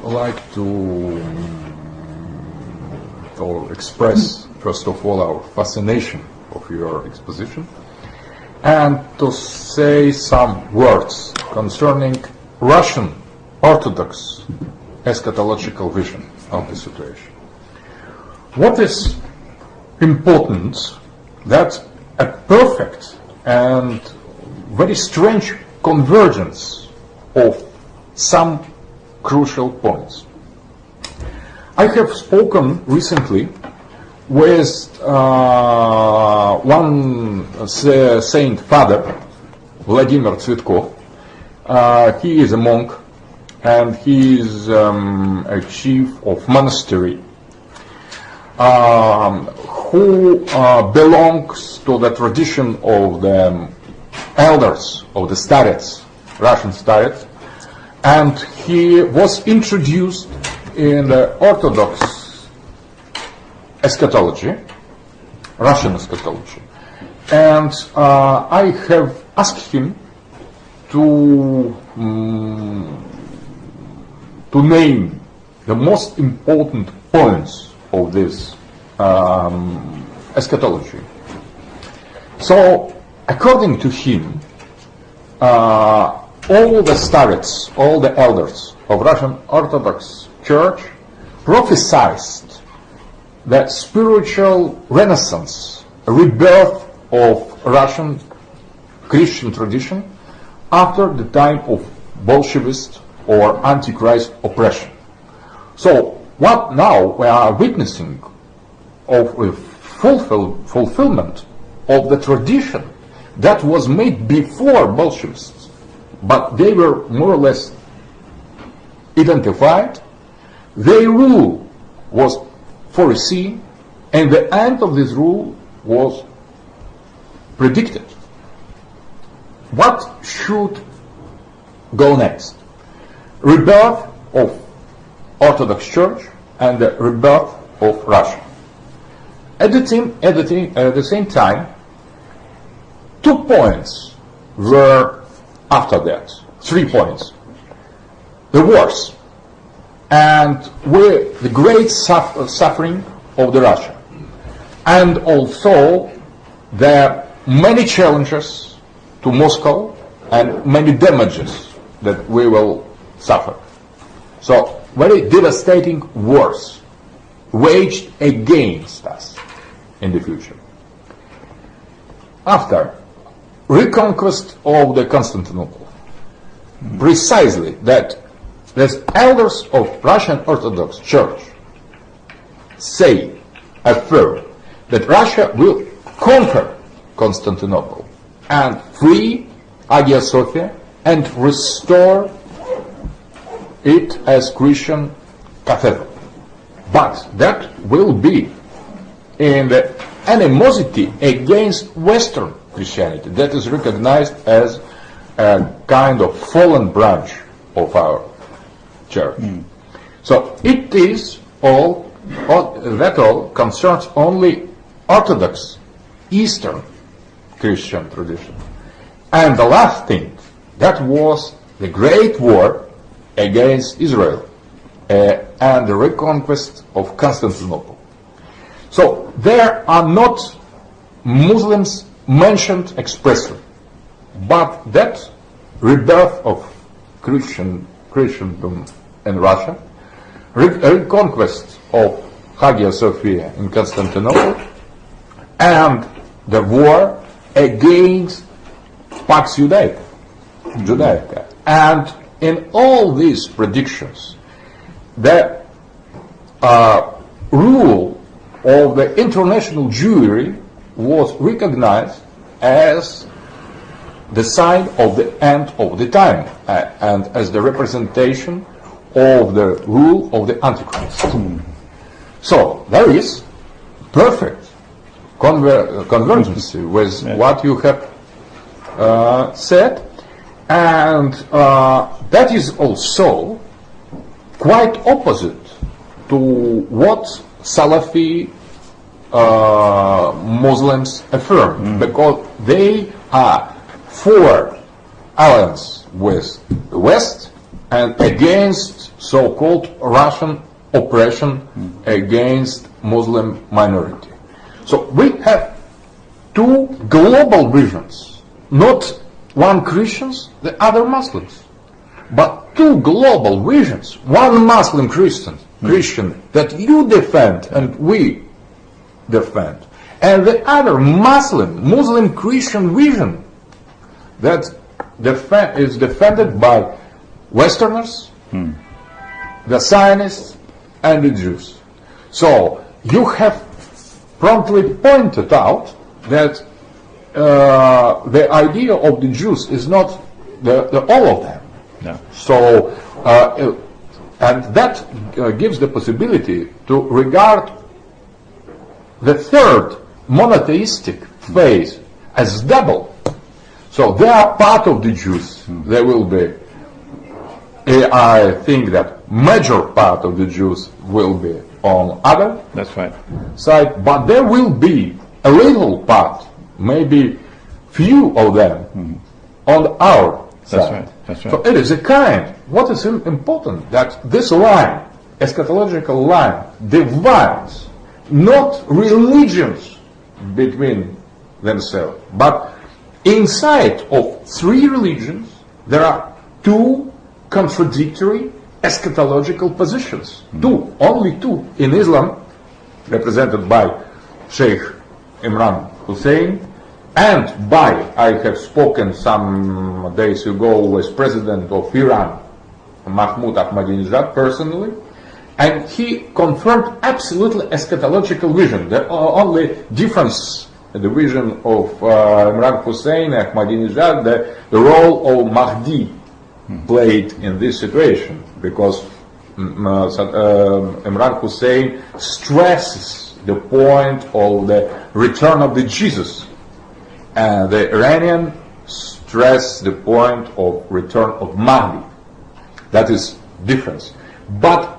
like to express, first of all, our fascination of your exposition, and to say some words concerning Russian Orthodox eschatological vision of the situation. What is important, that a perfect and very strange convergence of some crucial points. I have spoken recently with one saint father, Vladimir Tsvetkov. He is a monk and he is a chief of monastery who belongs to the tradition of the elders of the starets, Russian starets, and he was introduced in the Orthodox eschatology, Russian eschatology, and I have asked him to name the most important points of this eschatology. So, according to him, all the starets, all the elders of Russian Orthodox Church prophesied the spiritual renaissance, rebirth of Russian Christian tradition after the time of Bolshevist or Antichrist oppression. So, what now we are witnessing of a fulfillment of the tradition that was made before Bolshevists, but they were more or less identified, their rule was foreseen, and the end of this rule was predicted. What should go next? Rebirth of Orthodox Church and the rebirth of Russia. At the same time, 2 points were after that, 3 points. The wars and with the great suffering of the Russia, and also the many challenges to Moscow and many damages that we will suffer. So very devastating wars waged against us in the future. After reconquest of the Constantinople, precisely that the elders of Russian Orthodox Church affirm that Russia will conquer Constantinople and free Hagia Sophia and restore it as Christian cathedral. But that will be in the animosity against Western Christianity that is recognized as a kind of fallen branch of our church. So it is all concerns only Orthodox Eastern Christian tradition. And the last thing, that was the great war against Israel and the reconquest of Constantinople. So there are not Muslims mentioned expressly, but that rebirth of Christendom in Russia, reconquest of Hagia Sophia in Constantinople, and the war against Pax Judaica. And in all these predictions, the rule of the international Jewry was recognized as the sign of the end of the time and as the representation of the rule of the Antichrist. So there is perfect convergence with what you have said, and that is also quite opposite to what Salafi Muslims affirm, because they are for alliance with the West and against so-called Russian oppression against Muslim minority. So we have two global visions, not one Christians, the other Muslims, but two global visions, one Muslim Christian that you defend and we defend, and the other Muslim Christian vision that is defended by Westerners, the Zionists, and the Jews. So you have promptly pointed out that the idea of the Jews is not the all of them. No. So and that gives the possibility to regard the third monotheistic phase as double. So they are part of the Jews. They will be. I think that major part of the Jews will be on other That's right. side, but there will be a little part, maybe few of them, on our side. That's right. That's right. So it is a kind. What is important that this line, eschatological line, divides not religions between themselves, but inside of three religions there are two contradictory eschatological positions. Only two in Islam, represented by Sheikh Imran Hussein, and by, I have spoken some days ago with President of Iran, Mahmoud Ahmadinejad, personally, and he confirmed absolutely eschatological vision. The only difference in the vision of Imran Hussein and Ahmadinejad, the role of Mahdi played in this situation, because Imran Hussein stresses the point of the return of the Jesus, and the Iranian stress the point of return of Mahdi. That is difference. But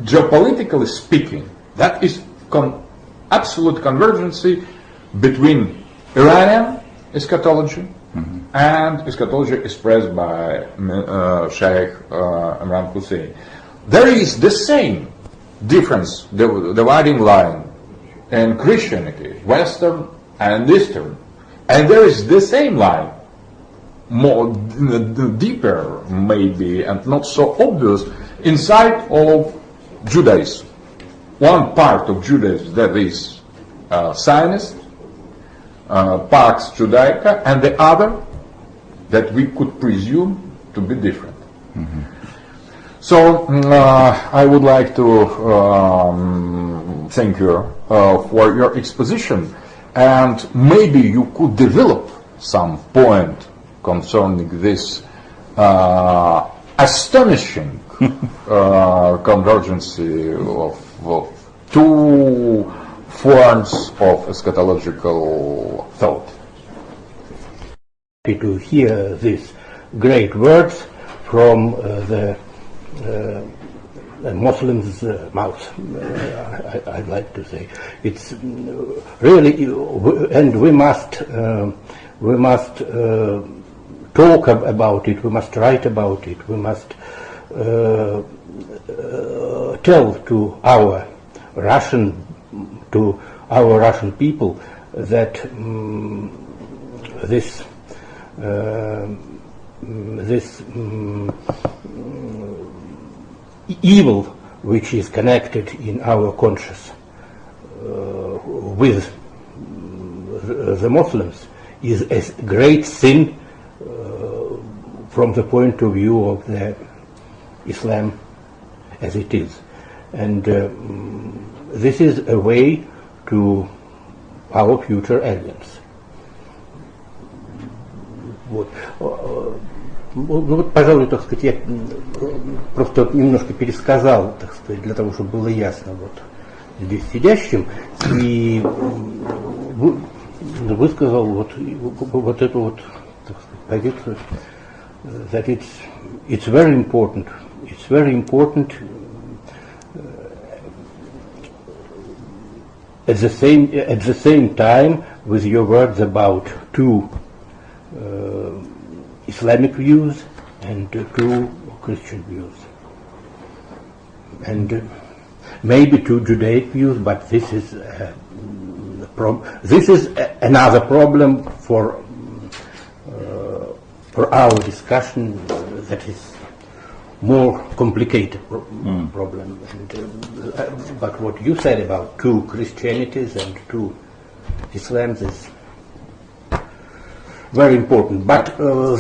geopolitically speaking, that is absolute convergency between Iranian eschatology and eschatology expressed by Sheikh Imran Hussein. There is the same difference, the dividing line in Christianity, Western and Eastern, and there is the same line, more deeper maybe and not so obvious, inside of Judaism. One part of Judaism that is Zionist, Pax Judaica, and the other that we could presume to be different. So I would like to thank you for your exposition, and maybe you could develop some point concerning this astonishing convergence of two forms of eschatological thought. To hear these great words from the Muslims' mouth, I'd like to say. It's really, and we must talk about it, we must write about it, we must tell to our Russian people that this evil which is connected in our conscience with the Muslims is a great sin from the point of view of the Islam as it is, and this is a way to our future alliance. Вот. Ну вот, пожалуй, так сказать, я просто немножко пересказал, так сказать, для того, чтобы было ясно вот здесь сидящим, и высказал вот эту вот, так сказать, позицию, that it's very important at the same time with your words about two Islamic views and two Christian views, and maybe to Judaic views, but this is another problem for our discussion that is more complicated problem. And, but what you said about two Christianities and two Islams is very important. But we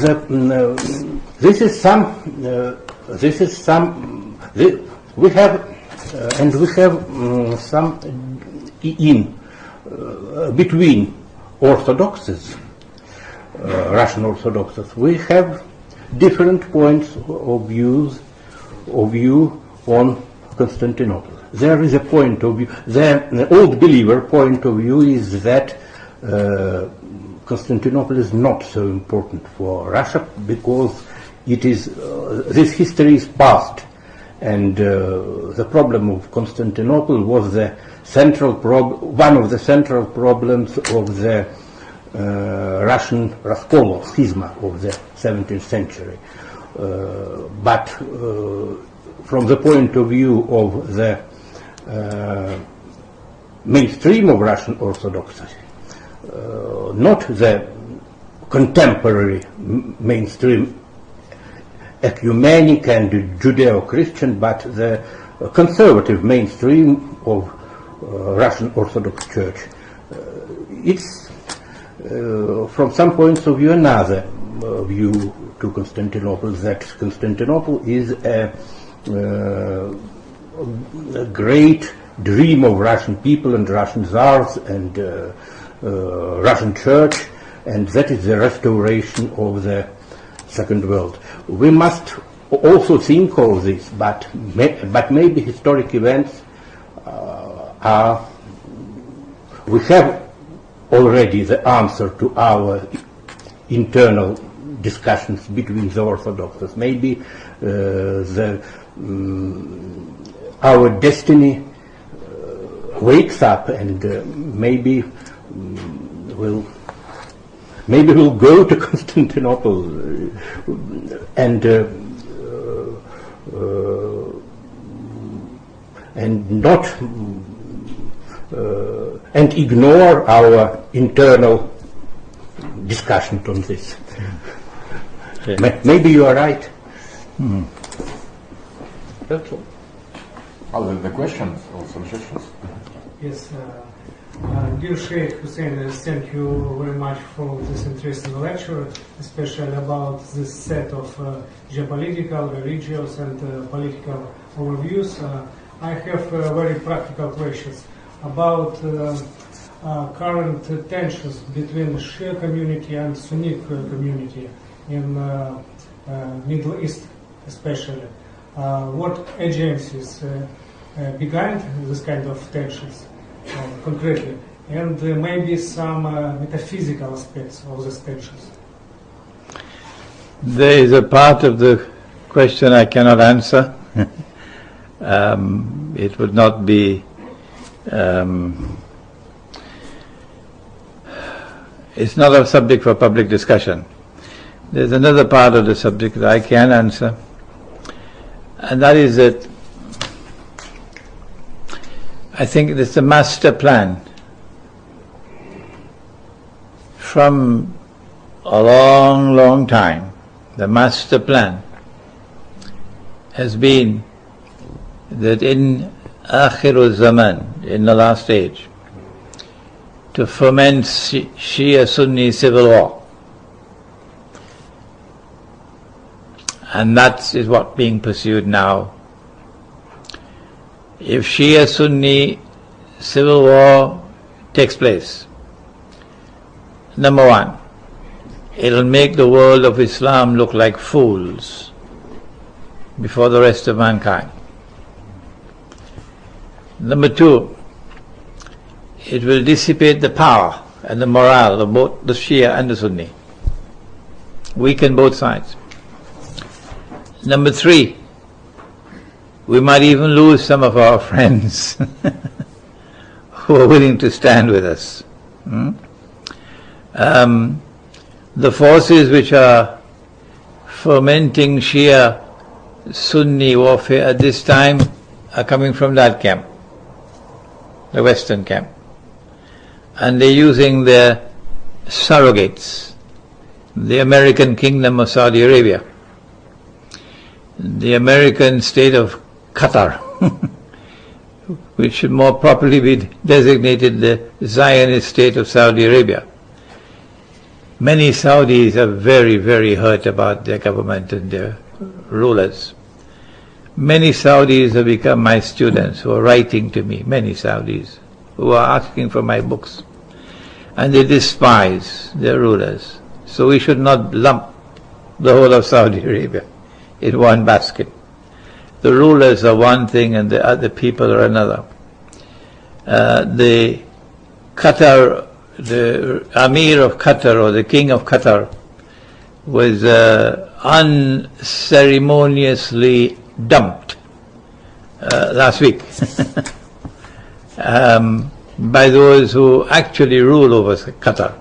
have some in between Orthodoxies, Russian Orthodoxies. We have different points of view on Constantinople. There is a point of view. The old believer point of view is that Constantinople is not so important for Russia because it is this history is past, and the problem of Constantinople was the one of the central problems of the Russian Raskol, schisma of the 17th century. But from the point of view of the mainstream of Russian Orthodoxy, not the contemporary mainstream ecumenic and Judeo-Christian, but the conservative mainstream of Russian Orthodox Church. It's from some points of view another view to Constantinople, that Constantinople is a great dream of Russian people and Russian czars and Russian Church, and that is the restoration of the Second World. We must also think of this, but maybe historic events we have already the answer to our internal discussions between the Orthodoxes. Maybe our destiny wakes up, and maybe we'll go to Constantinople and not and ignore our internal discussion on this. Yeah. Maybe you are right. That's all. Other than the questions or suggestions? Yes. Dear Sheikh Hussein, thank you very much for this interesting lecture, especially about this set of geopolitical, religious, and political overviews. I have very practical questions about current tensions between Shia community and Sunni community in Middle East, especially. What agencies behind this kind of tensions? Concretely, and maybe some metaphysical aspects of these tensions. There is a part of the question I cannot answer. It would not be. It's not a subject for public discussion. There's another part of the subject that I can answer, and that is that I think it's a master plan from a long, long time. The master plan has been that in Akhirul Zaman, in the last age, to foment Shia-Sunni civil war. And that is what's being pursued now. If Shia-Sunni civil war takes place, number one, it'll make the world of Islam look like fools before the rest of mankind. Number two, it will dissipate the power and the morale of both the Shia and the Sunni, weaken both sides. Number three, we might even lose some of our friends who are willing to stand with us. The forces which are fomenting Shia Sunni warfare at this time are coming from that camp, the Western camp. And they're using their surrogates, the American Kingdom of Saudi Arabia, the American state of Qatar, which should more properly be designated the Zionist state of Saudi Arabia. Many Saudis are very, very hurt about their government and their rulers. Many Saudis have become my students who are writing to me, many Saudis who are asking for my books. And they despise their rulers. So we should not lump the whole of Saudi Arabia in one basket. The rulers are one thing and the other people are another. The Qatar, the Amir of Qatar or the King of Qatar was unceremoniously dumped last week by those who actually rule over Qatar.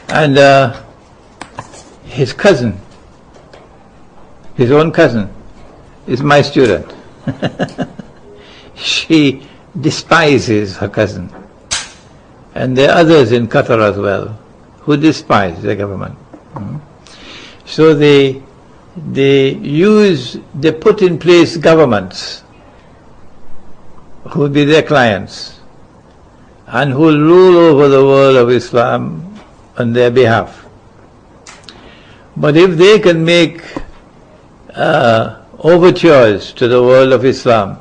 And his cousin, his own cousin, is my student. She despises her cousin. And there are others in Qatar as well who despise the government. So they put in place governments who will be their clients and who will rule over the world of Islam on their behalf. But if they can make overtures to the world of Islam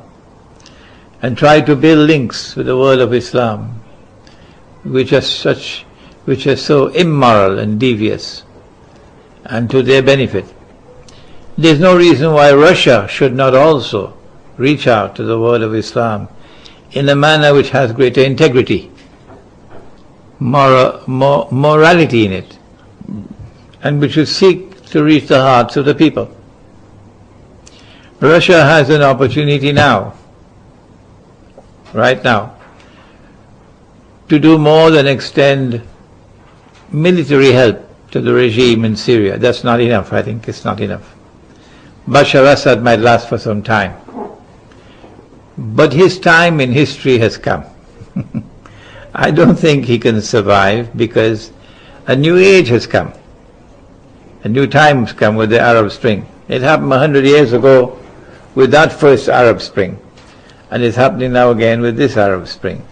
and try to build links with the world of Islam, which are so immoral and devious and to their benefit, there's no reason why Russia should not also reach out to the world of Islam in a manner which has greater integrity, morality in it, and which will seek to reach the hearts of the people. Russia has an opportunity now, right now, to do more than extend military help to the regime in Syria. That's not enough, I think it's not enough. Bashar Assad might last for some time. But his time in history has come. I don't think he can survive because a new age has come. A new time has come with the Arab Spring. It happened 100 years ago with that first Arab Spring. And it's happening now again with this Arab Spring.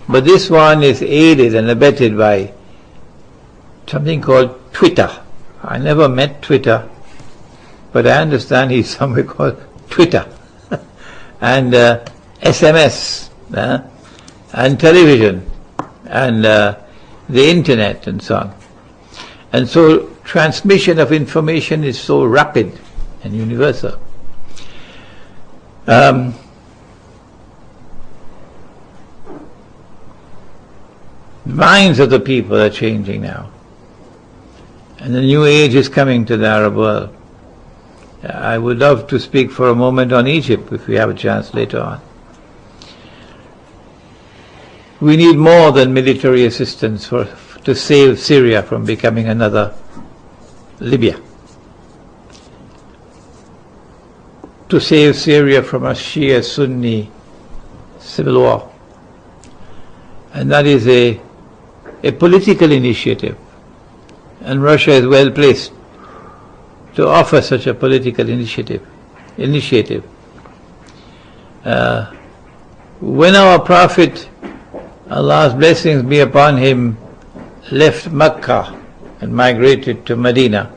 But this one is aided and abetted by something called Twitter. I never met Twitter, but I understand he's somewhere called Twitter. And SMS, and television, and the internet, and so on. And so transmission of information is so rapid and universal. The minds of the people are changing now. And the new age is coming to the Arab world. I would love to speak for a moment on Egypt if we have a chance later on. We need more than military assistance to save Syria from becoming another Libya. To save Syria from a Shia-Sunni civil war. And that is a political initiative. And Russia is well placed to offer such a political initiative. When our Prophet, Allah's blessings be upon him, left Mecca and migrated to Medina,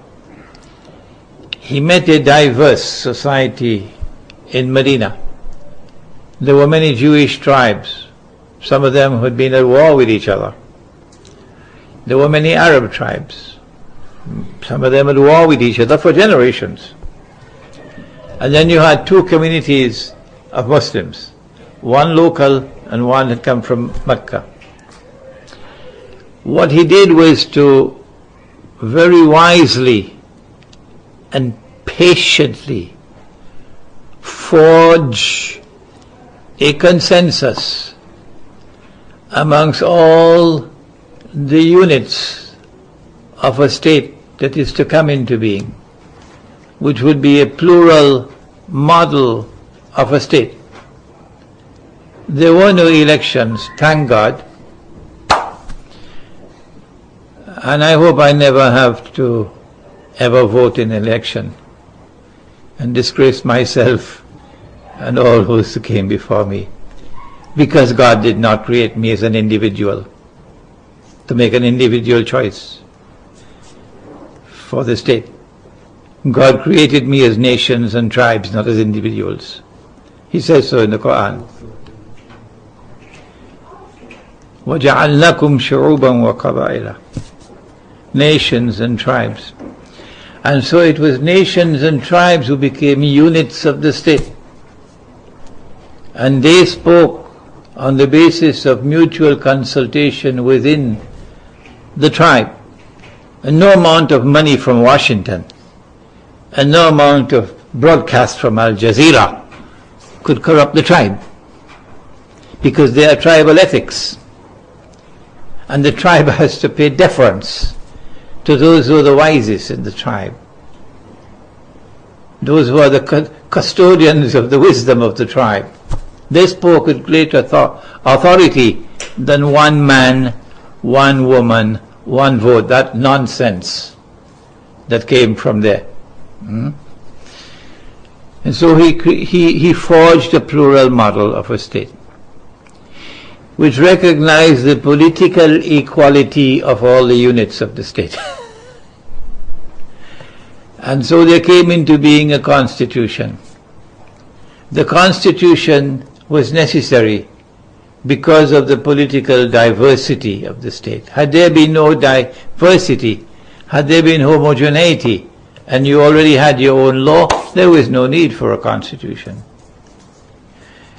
he met a diverse society in Medina. There were many Jewish tribes, some of them who had been at war with each other. There were many Arab tribes, some of them at war with each other for generations. And then you had two communities of Muslims, one local and one had come from Mecca. What he did was to very wisely and patiently forge a consensus amongst all the units of a state that is to come into being, which would be a plural model of a state. There were no elections, thank God, and I hope I never have to ever vote in election and disgrace myself and all those who came before me, because God did not create me as an individual to make an individual choice for the state. God created me as nations and tribes, not as individuals. He says so in the Quran. وَجَعَلْنَاكُمْ شُعُوبًا وَقَبَائِلًا, nations and tribes. And so it was nations and tribes who became units of the state. And they spoke on the basis of mutual consultation within the tribe. And no amount of money from Washington and no amount of broadcast from Al Jazeera could corrupt the tribe, because they are tribal ethics. And the tribe has to pay deference to those who are the wisest in the tribe, those who are the custodians of the wisdom of the tribe. They spoke with greater authority than one man, one woman, one vote, that nonsense that came from there. And so he forged a plural model of a state, which recognized the political equality of all the units of the state. And so there came into being a constitution. The constitution was necessary because of the political diversity of the state. Had there been no diversity, had there been homogeneity, and you already had your own law, there was no need for a constitution.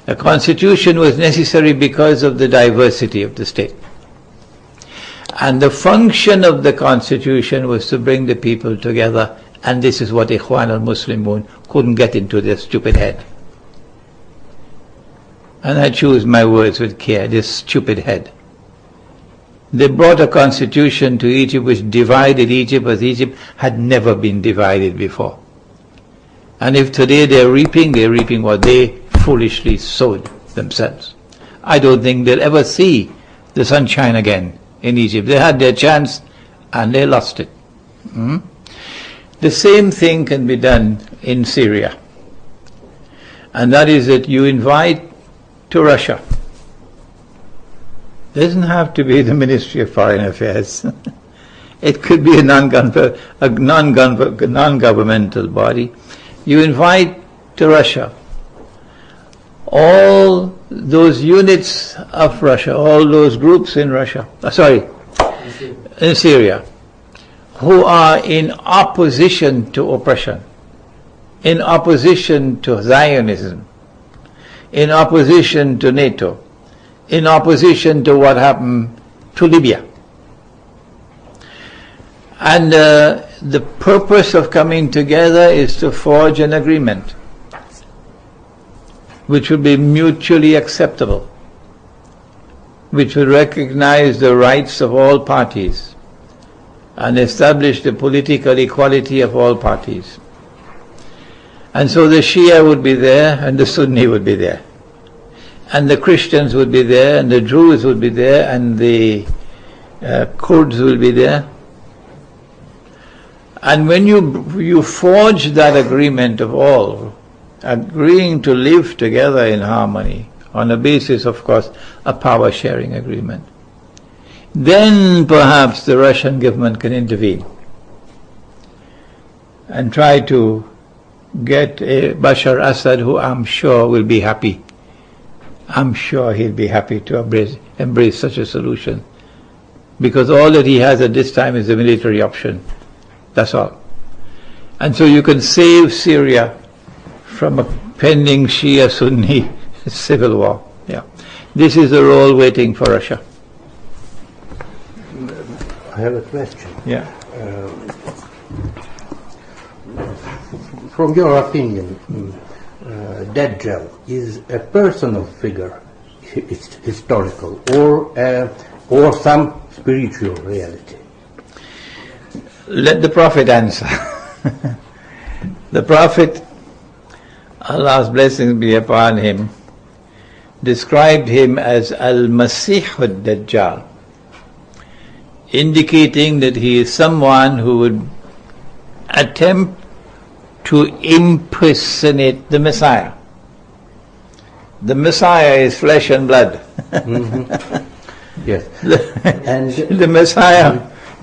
A constitution was necessary because of the diversity of the state. And the function of the constitution was to bring the people together, and this is what Ikhwan al-Muslimun couldn't get into their stupid head. And I choose my words with care, this stupid head. They brought a constitution to Egypt which divided Egypt as Egypt had never been divided before. And if today they're reaping what they foolishly sowed themselves. I don't think they'll ever see the sunshine again in Egypt. They had their chance and they lost it. The same thing can be done in Syria. And that is that you invite to Russia. It doesn't have to be the Ministry of Foreign Affairs. It could be a non-governmental body. You invite to Russia all those units of Russia, all those groups in Russia, in Syria, who are in opposition to oppression, in opposition to Zionism, in opposition to NATO, in opposition to what happened to Libya. And the purpose of coming together is to forge an agreement which will be mutually acceptable, which will recognize the rights of all parties and establish the political equality of all parties. And so the Shia would be there and the Sunni would be there, and the Christians would be there and the Druze would be there and the Kurds will be there. And when you forge that agreement of all agreeing to live together in harmony on the basis, of course, a power sharing agreement, then perhaps the Russian government can intervene and try to get a Bashar Assad who I'm sure will be happy. I'm sure he'll be happy to embrace such a solution, because all that he has at this time is a military option. That's all. And so you can save Syria from a pending Shia-Sunni civil war. Yeah. This is the role waiting for Russia. I have a question. Yeah. From your opinion, Dajjal is a personal figure, historical, or some spiritual reality? let the Prophet answer. The Prophet, Allah's blessings be upon him, described him as Al-Masih al-Dajjal, indicating that he is someone who would attempt to impersonate the Messiah. The Messiah is flesh and blood. Yes. And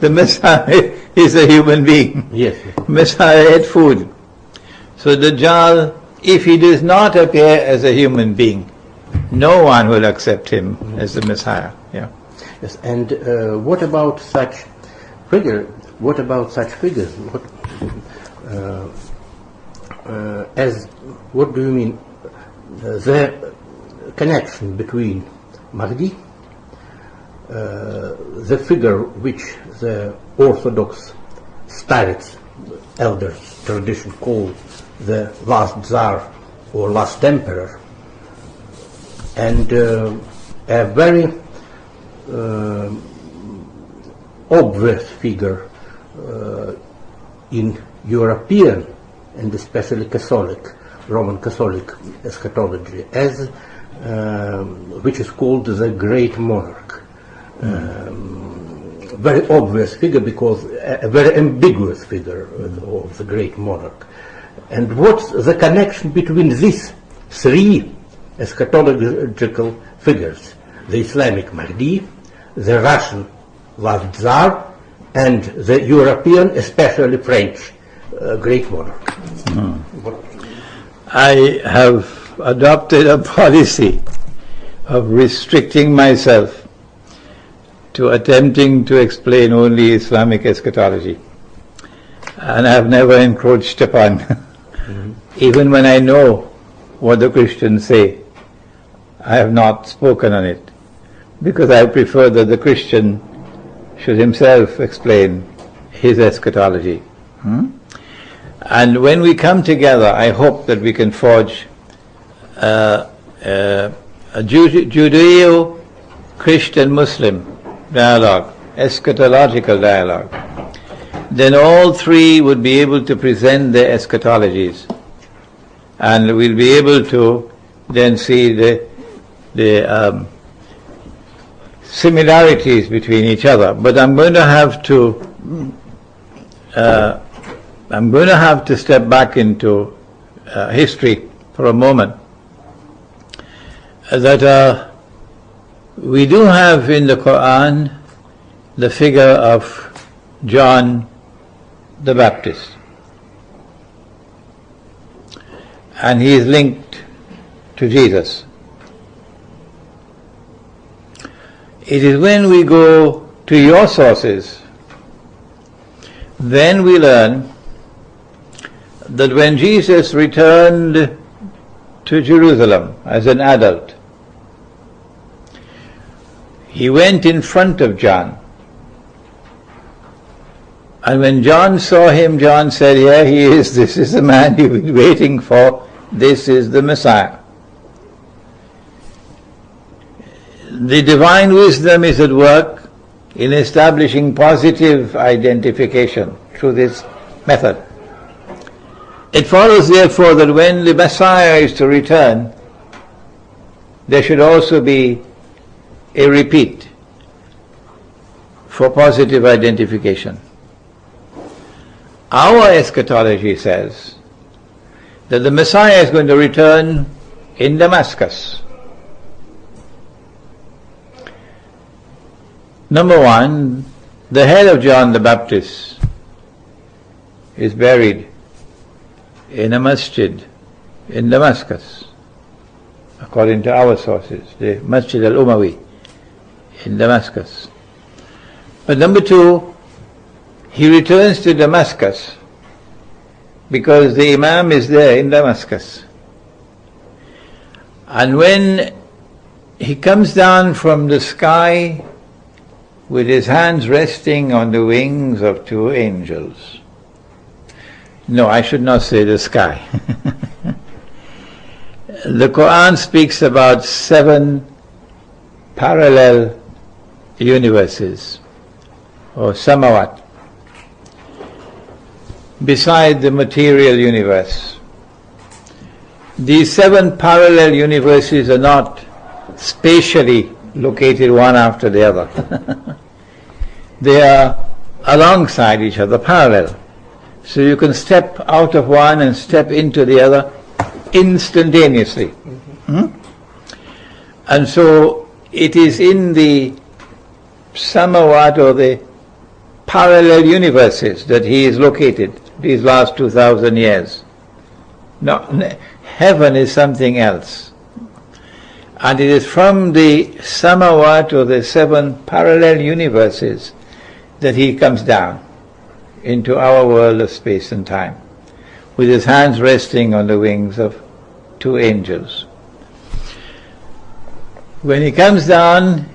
The Messiah is a human being. yes. Messiah ate food. So Dajjal, if he does not appear as a human being, no one will accept him as the Messiah. Yeah. Yes. And what about such figure? What about such figures? What do you mean? The connection between Mahdi, the figure which the Orthodox spirits, elders, tradition call the last Tsar or last Emperor, and a very obvious figure in European and especially Roman Catholic eschatology, as which is called the Great Monarch. Very obvious figure, because a very ambiguous figure of the Great Monarch. And what's the connection between these three eschatological figures? The Islamic Mahdi, the Russian last Tsar, and the European, especially French, Great Monarch. I have adopted a policy of restricting myself to attempting to explain only Islamic eschatology, and I have never encroached upon. Even when I know what the Christians say, I have not spoken on it, because I prefer that the Christian should himself explain his eschatology. And when we come together, I hope that we can forge a Judeo-Christian-Muslim dialogue, eschatological dialogue. Then all three would be able to present their eschatologies, and we'll be able to then see the similarities between each other. But I'm going to have to step back into history for a moment. That we do have in the Quran the figure of John the Baptist, and he is linked to Jesus. It is when we go to your sources, then we learn that when Jesus returned to Jerusalem as an adult, he went in front of John. And when John saw him, John said, "Here he is, this is the man you've been waiting for, this is the Messiah." The divine wisdom is at work in establishing positive identification through this method. It follows therefore that when the Messiah is to return, there should also be a repeat for positive identification. Our eschatology says that the Messiah is going to return in Damascus. Number one, the head of John the Baptist is buried in a masjid in Damascus, according to our sources, the Masjid al-Umawi in Damascus. But number two, he returns to Damascus because the Imam is there in Damascus. And when he comes down from the sky with his hands resting on the wings of two angels. No, I should not say the sky. The Quran speaks about 7 parallel universes, or samawat. beside the material universe. These 7 parallel universes are not spatially located one after the other. They are alongside each other, parallel. So you can step out of one and step into the other instantaneously. And so it is in the samawat, or the parallel universes, that he is located these last 2000 years. Now, heaven is something else. And it is from the samawat, or the 7 parallel universes, that he comes down into our world of space and time, with his hands resting on the wings of 2 angels. When he comes down,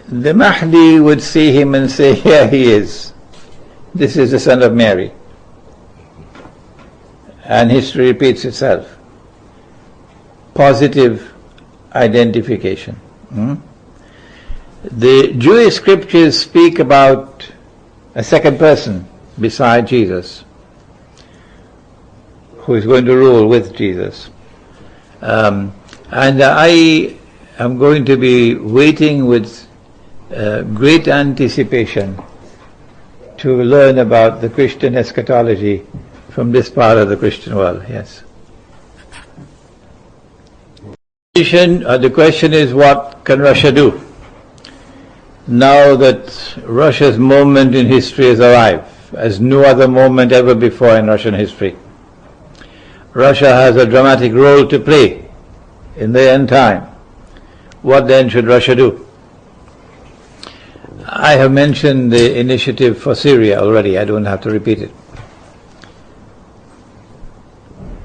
the Mahdi would see him and say, here he is. This is the son of Mary. And history repeats itself. Positive identification. The Jewish scriptures speak about a second person beside Jesus, who is going to rule with Jesus. And I am going to be waiting with great anticipation to learn about the Christian eschatology from this part of the Christian world. Yes. The question is, what can Russia do now that Russia's moment in history has arrived, as no other moment ever before in Russian history? Russia has a dramatic role to play in the end time. What then should Russia do? I have mentioned the initiative for Syria already. I don't have to repeat it.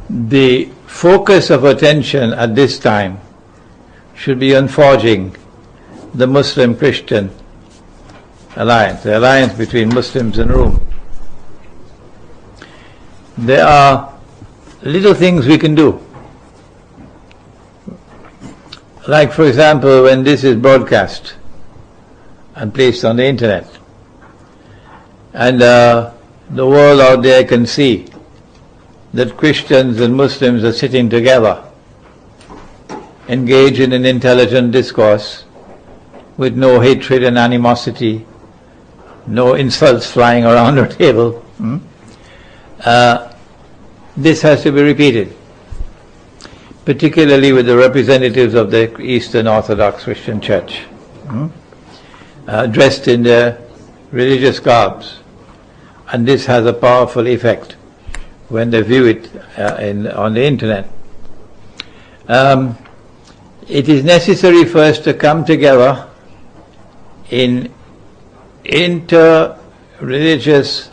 The focus of attention at this time should be on forging the Muslim-Christian alliance, the alliance between Muslims and Rome. There are little things we can do. Like, for example, when this is broadcast and placed on the internet, and the world out there can see that Christians and Muslims are sitting together, engaged in an intelligent discourse, with no hatred and animosity, no insults flying around the table. This has to be repeated, particularly with the representatives of the Eastern Orthodox Christian Church, dressed in their religious garbs. And this has a powerful effect when they view it on the internet. It is necessary for us to come together in inter-religious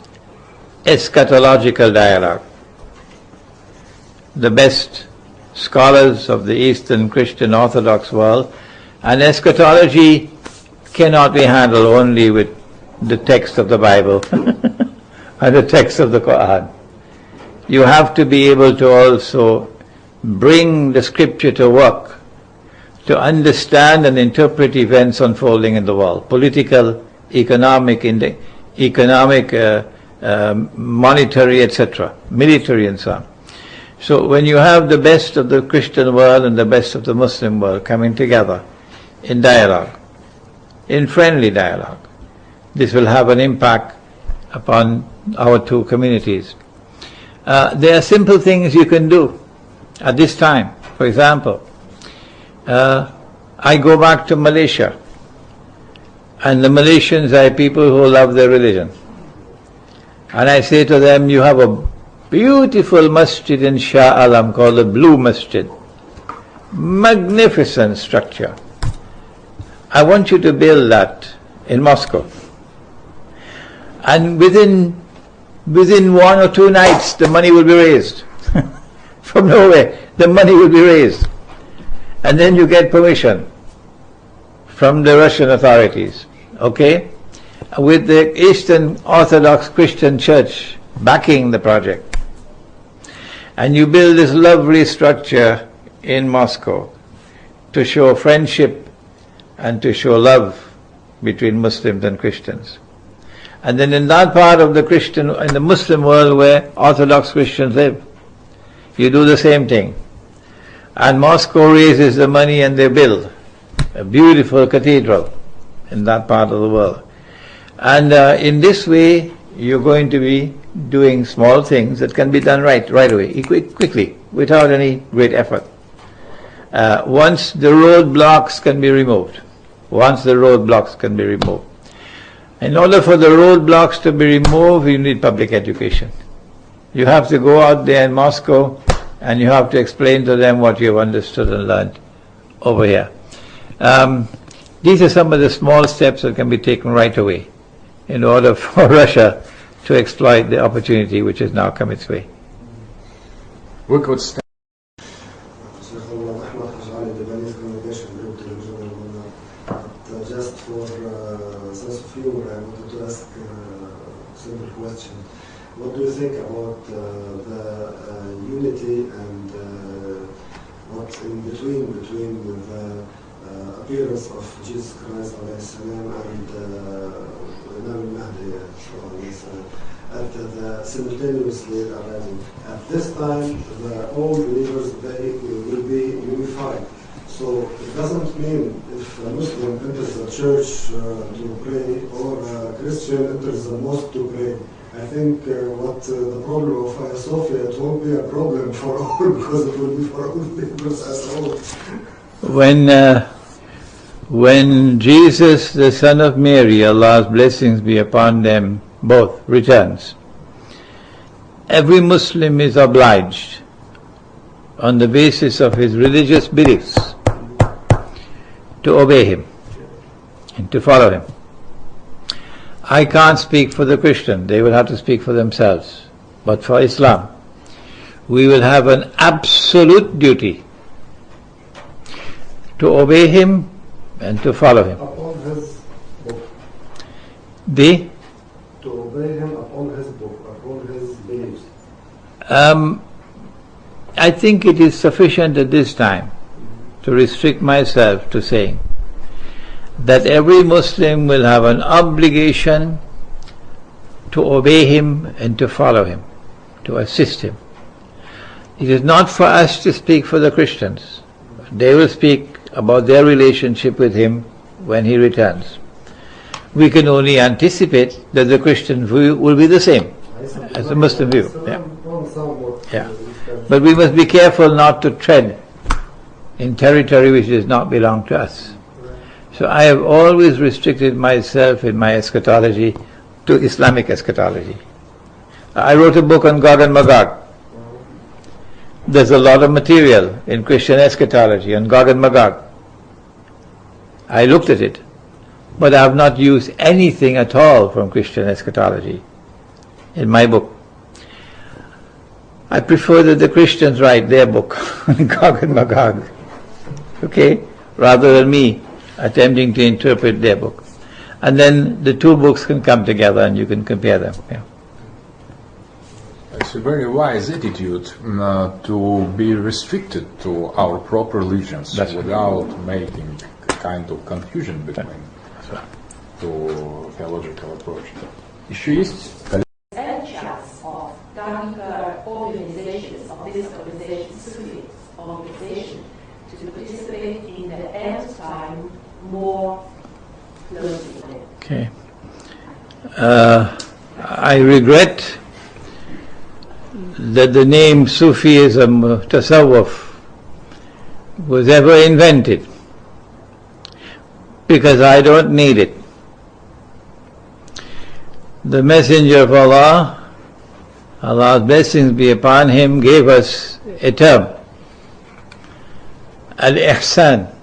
eschatological dialogue. The best scholars of the Eastern Christian Orthodox world, and eschatology cannot be handled only with the text of the Bible and the text of the Quran. You have to be able to also bring the scripture to work, to understand and interpret events unfolding in the world, political, economic, monetary, etc., military and so on. So when you have the best of the Christian world and the best of the Muslim world coming together in dialogue, in friendly dialogue, this will have an impact upon our 2 communities. There are simple things you can do at this time. For example, I go back to Malaysia, and the Malaysians are people who love their religion. And I say to them, you have a beautiful masjid in Shah Alam called the Blue Masjid. Magnificent structure. I want you to build that in Moscow. And within 1 or 2 nights, the money will be raised. From nowhere, the money will be raised. And then you get permission from the Russian authorities, okay? With the Eastern Orthodox Christian Church backing the project. And you build this lovely structure in Moscow to show friendship and to show love between Muslims and Christians. And then in that part of the Christian, in the Muslim world where Orthodox Christians live, you do the same thing. And Moscow raises the money and they build a beautiful cathedral in that part of the world. And in this way, you're going to be doing small things that can be done right away, quickly, without any great effort. Once the roadblocks can be removed. In order for the roadblocks to be removed, you need public education. You have to go out there in Moscow and you have to explain to them what you've understood and learned over here. These are some of the small steps that can be taken right away in order for Russia to exploit the opportunity which has now come its way. We could start. Just for sense of humor, I wanted to ask a simple question. What do you think about the unity and what's in between the appearance of Jesus Christ and Imam Mahdi at simultaneously arriving? At this time, all believers they will be unified. So it doesn't mean if a Muslim enters a church to pray or a Christian enters a mosque to pray. I think the problem of Hagia Sophia, it won't be a problem for all because it will be for all believers as a whole. When Jesus, the son of Mary, Allah's blessings be upon them both, returns, every Muslim is obliged on the basis of his religious beliefs to obey him and to follow him. I can't speak for the Christian, they will have to speak for themselves. But for Islam, we will have an absolute duty to obey him and to follow him. Upon his book. To obey him upon his book, upon his beliefs. I think it is sufficient at this time to restrict myself to saying that every Muslim will have an obligation to obey him and to follow him, to assist him. It is not for us to speak for the Christians. They will speak about their relationship with him when he returns. We can only anticipate that the Christian view will be the same as the Muslim view. Yeah. But we must be careful not to tread in territory which does not belong to us. So I have always restricted myself in my eschatology to Islamic eschatology. I wrote a book on Gog and Magog. There's a lot of material in Christian eschatology on Gog and Magog. I looked at it, but I have not used anything at all from Christian eschatology in my book. I prefer that the Christians write their book on Gog and Magog, okay, rather than me attempting to interpret their book. And then the two books can come together and you can compare them. Yeah. It's a very wise attitude to be restricted to our proper religions without making a kind of confusion between two theological approaches. Еще есть? And chance of darker organizations of this organization, Sufi organization, to participate in the end time more closely. Okay. I regret that the name Sufism, Tasawwuf, was ever invented, because I don't need it. The Messenger of Allah, Allah's blessings be upon him, gave us a term, Al-Ihsan.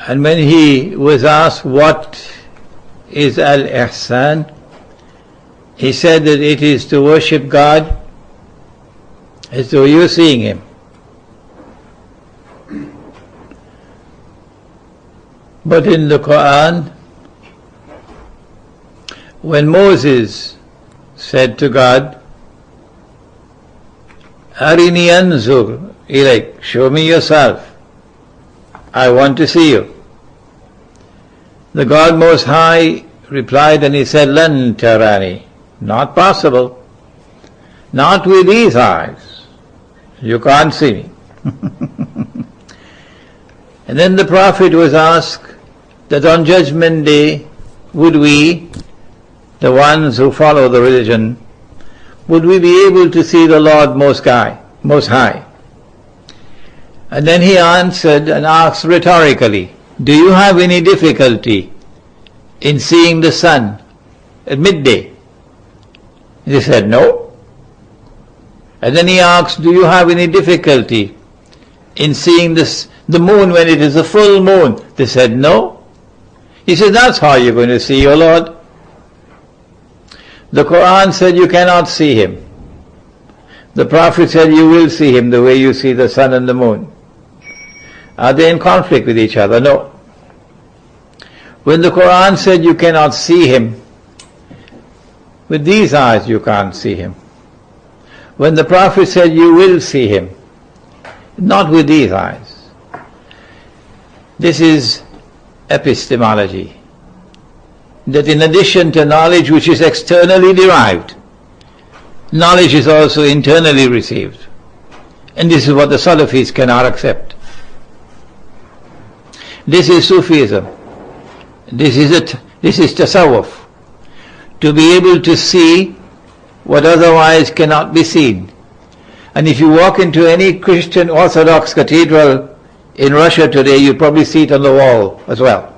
And when he was asked what is Al-Ihsan, he said that it is to worship God as though you're seeing him. But in the Quran, when Moses said to God, Arini anzur ilayk, show me yourself, I want to see you, the God Most High replied and he said, Lan tarani, not possible. Not with these eyes. You can't see me. And then the Prophet was asked that on Judgment Day, would we, the ones who follow the religion, would we be able to see the Lord Most High? And then he answered and asked rhetorically, do you have any difficulty in seeing the sun at midday? They said, no. And then he asked, do you have any difficulty in seeing the moon when it is a full moon? They said, no. He said, that's how you're going to see your Lord. The Quran said you cannot see him. The Prophet said you will see him the way you see the sun and the moon. Are they in conflict with each other? No. When the Quran said you cannot see him, with these eyes you can't see him. When the Prophet said you will see him, not with these eyes. This is epistemology. That in addition to knowledge which is externally derived, knowledge is also internally received. And this is what the Salafis cannot accept. This is Sufism. This is Tasawwuf. To be able to see what otherwise cannot be seen. And if you walk into any Christian Orthodox cathedral in Russia today, you probably see it on the wall as well.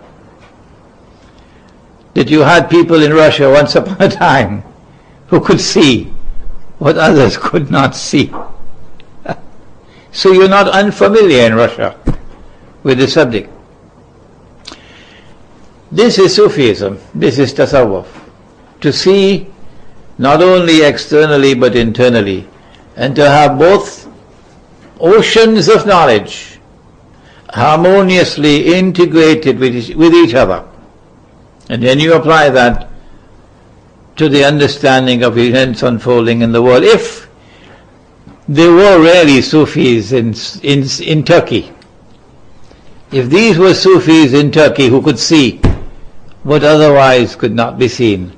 That you had people in Russia once upon a time who could see what others could not see. So you're not unfamiliar in Russia with the subject. This is Sufism, this is Tasawwuf. To see not only externally but internally, and to have both oceans of knowledge harmoniously integrated with each other. And then you apply that to the understanding of events unfolding in the world. If there were really Sufis in Turkey, if these were Sufis in Turkey who could see what otherwise could not be seen,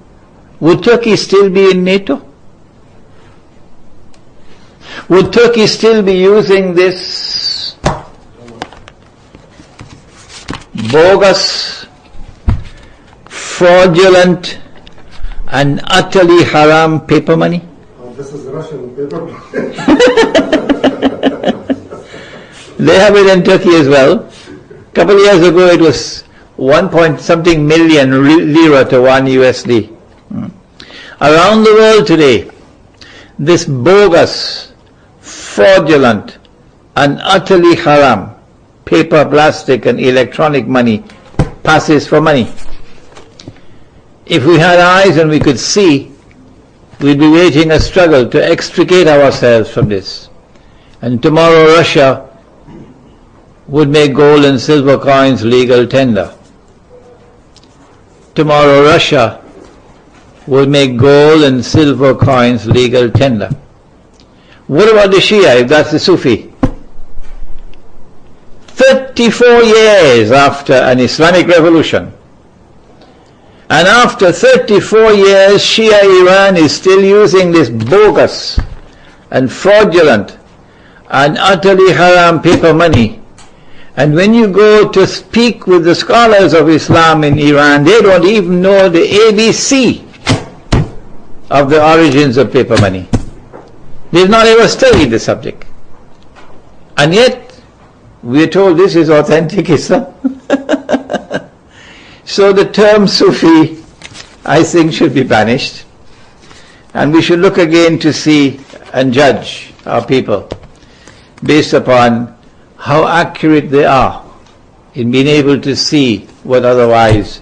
would Turkey still be in NATO? Would Turkey still be using this bogus, fraudulent and utterly haram paper money? This is Russian paper. They have it in Turkey as well. A couple of years ago it was 1-point-something million lira to 1 USD. Around the world today, this bogus, fraudulent and utterly haram paper, plastic and electronic money passes for money. If we had eyes and we could see, we'd be waging a struggle to extricate ourselves from this. And tomorrow Russia would make gold and silver coins legal tender. Tomorrow Russia would make gold and silver coins legal tender. What about the Shia, if that's the Sufi? 34 years after an Islamic revolution, and after 34 years, Shia Iran is still using this bogus and fraudulent and utterly haram paper money. And when you go to speak with the scholars of Islam in Iran, they don't even know the ABC of the origins of paper money. They've not ever studied the subject. And yet, we are told this is authentic Islam. So the term Sufi, I think, should be banished. And we should look again to see and judge our people based upon how accurate they are in being able to see what otherwise